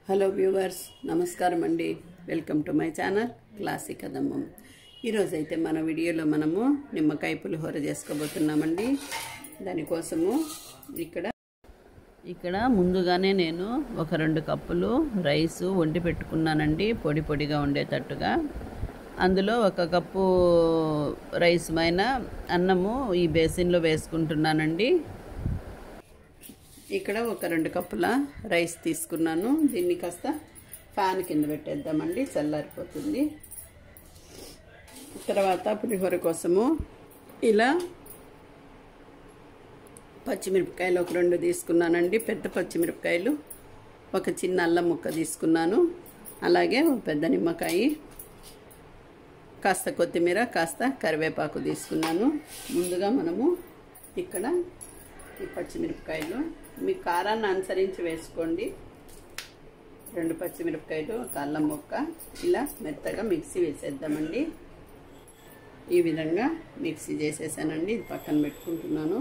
Hello viewers, నమస్కారం అండి. Welcome to my channel classic కదమ్మం. ఈరోజైతే మన వీడియోలో మనము నిమ్మకాయ పులిహోర చేసుకోబోతున్నామండి. దానికోసము ఇక్కడ ముందుగానే నేను ఒక 2 కప్పులు రైసు వండి పెట్టుకున్నానండి, పొడి పొడిగా ఉండేటట్టుగా. అందులో 1 కప్పు రైస్ పైన అన్నము ఈ బేసిన్లో వేసుకుంటున్నానండి. ఇక్కడ ఒక 2 కప్పుల రైస్ తీసుకున్నాను. దీన్ని కాస్త ఫ్యాన్ కింద పెట్టేద్దామండి, చల్లారిపోతుంది. తర్వాత పులిహోర కోసము ఇలా పచ్చిమిరపకాయలు ఒక 2 తీసుకున్నానండి, పెద్ద పచ్చిమిరపకాయలు. ఒక చిన్న అల్లం ముక్క తీసుకున్నాను, అలాగే ఒక పెద్ద నిమ్మకాయ, కాస్త కొత్తిమీర, కాస్త కరివేపాకు తీసుకున్నాను. ముందుగా మనము ఇక్కడ ఈ పచ్చిమిరపకాయలు మీ కారాన్ని అనుసరించి వేసుకోండి. 2 పచ్చిమిరపకాయలు, ఒక అల్లం ముక్క ఇలా మెత్తగా మిక్సీ వేసేద్దామండి. ఈ విధంగా మిక్సీ చేసేసానండి. ఇది పక్కన పెట్టుకుంటున్నాను.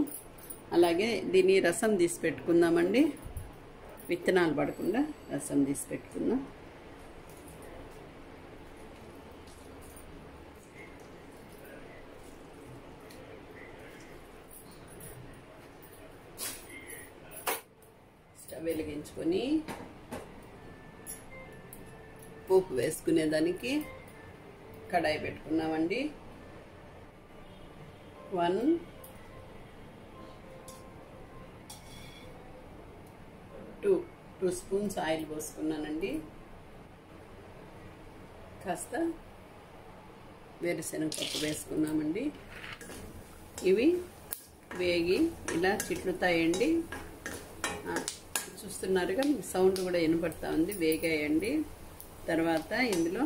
అలాగే దీని రసం తీసి పెట్టుకుందామండి. విత్తనాలు పడకుండా రసం తీసి పెట్టుకుందాం. వెలిగించుకొని పోపు వేసుకునేదానికి కడాయి పెట్టుకున్నామండి. 2 స్పూన్స్ ఆయిల్ పోసుకున్నానండి. కాస్త వేరుశనగ పప్పు వేసుకున్నామండి. ఇవి వేగి ఇలా చిట్లుతాయండి. చూస్తున్నారుగా, మీకు సౌండ్ కూడా వినపడతా ఉంది. వేగాయండి. తర్వాత ఇందులో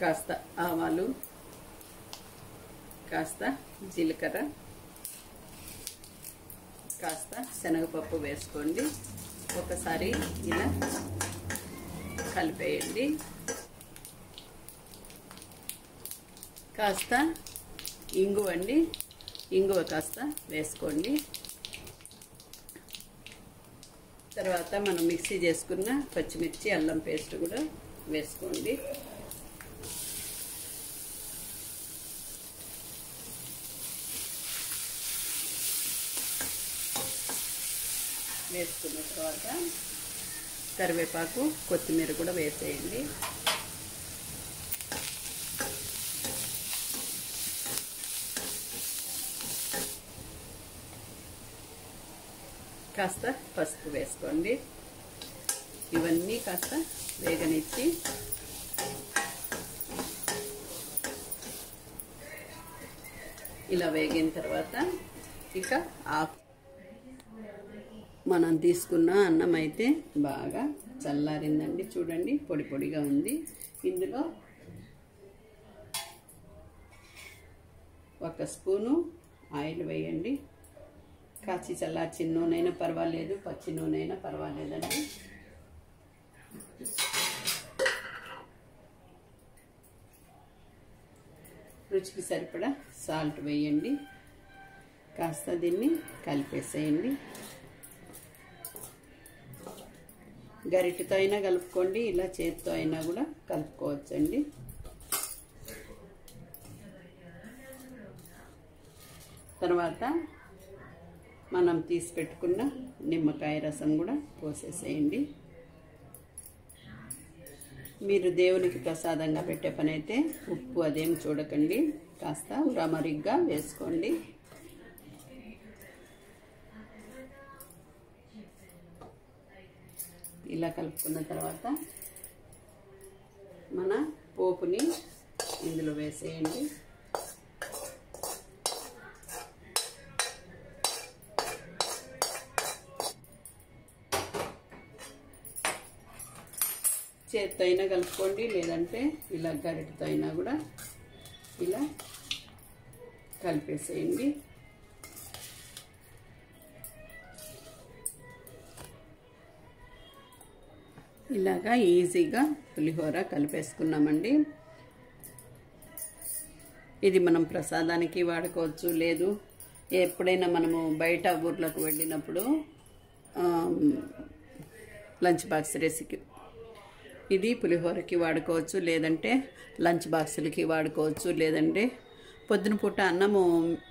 కాస్త ఆవాలు, కాస్త జీలకర్ర, కాస్త శనగపప్పు వేసుకోండి. ఒకసారి ఇలా కలిపేయండి. కాస్త ఇంగువ అండి, ఇంగువ కాస్త వేసుకోండి. తర్వాత మనం మిక్సీ చేసుకున్న పచ్చిమిర్చి, అల్లం పేస్ట్ కూడా వేసుకోండి. వేసుకున్న తర్వాత కరివేపాకు, కొత్తిమీర కూడా వేసేయండి. కాస్త పసుపు వేసుకోండి. ఇవన్నీ కాస్త వేగనిచ్చి ఇలా వేగిన తర్వాత ఇక మనం తీసుకున్న అన్నం అయితే బాగా చల్లారిందండి. చూడండి, పొడి పొడిగా ఉంది. ఇందులో 1 స్పూను ఆయిల్ వేయండి. కాచి చల్లార్చిన నూనె అయినా పర్వాలేదు, పచ్చి నూనె అయినా పర్వాలేదండి. రుచికి సరిపడా సాల్ట్ వేయండి. కాస్త దీన్ని కలిపేసేయండి. గరిటెతో అయినా కలుపుకోండి, ఇలా చేతితో అయినా కూడా కలుపుకోవచ్చండి. తర్వాత మనం తీసి పెట్టుకున్న నిమ్మకాయ రసం కూడా పోసేసేయండి. మీరు దేవునికి ప్రసాదంగా పెట్టే పని అయితే ఉప్పు అదేం చూడకండి, కాస్త ఉరామరిగ్గా వేసుకోండి. ఇలా కలుపుకున్న తర్వాత మన పోపుని ఇందులో వేసేయండి. చేత్తో అయినా కలుపుకోండి, లేదంటే ఇలా గరిటెతో అయినా కూడా ఇలా కలిపేసేయండి. ఇలాగా ఈజీగా పులిహోర కలిపేసుకున్నామండి. ఇది మనం ప్రసాదానికి వాడుకోవచ్చు, లేదు ఎప్పుడైనా మనము బయట ఊర్లోకి వెళ్ళినప్పుడు లంచ్ బాక్స్ రెసిపీ ఇది పులిహోరకి వాడుకోవచ్చు, లేదంటే లంచ్ బాక్సులకి వాడుకోవచ్చు, లేదంటే పొద్దున పూట అన్నము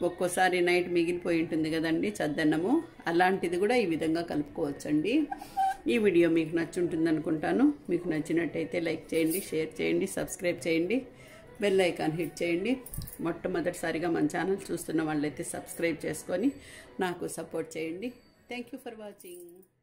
ఒక్కోసారి నైట్ మిగిలిపోయి ఉంటుంది కదండి చద్దన్నము, అలాంటిది కూడా ఈ విధంగా కలుపుకోవచ్చండి. ఈ వీడియో మీకు నచ్చుంటుంది అనుకుంటాను. మీకు నచ్చినట్టయితే లైక్ చేయండి, షేర్ చేయండి, సబ్స్క్రైబ్ చేయండి, బెల్ ఐకాన్ హిట్ చేయండి. మొట్టమొదటిసారిగా మన ఛానల్ చూస్తున్న వాళ్ళైతే సబ్స్క్రైబ్ చేసుకొని నాకు సపోర్ట్ చేయండి. Thank you for watching.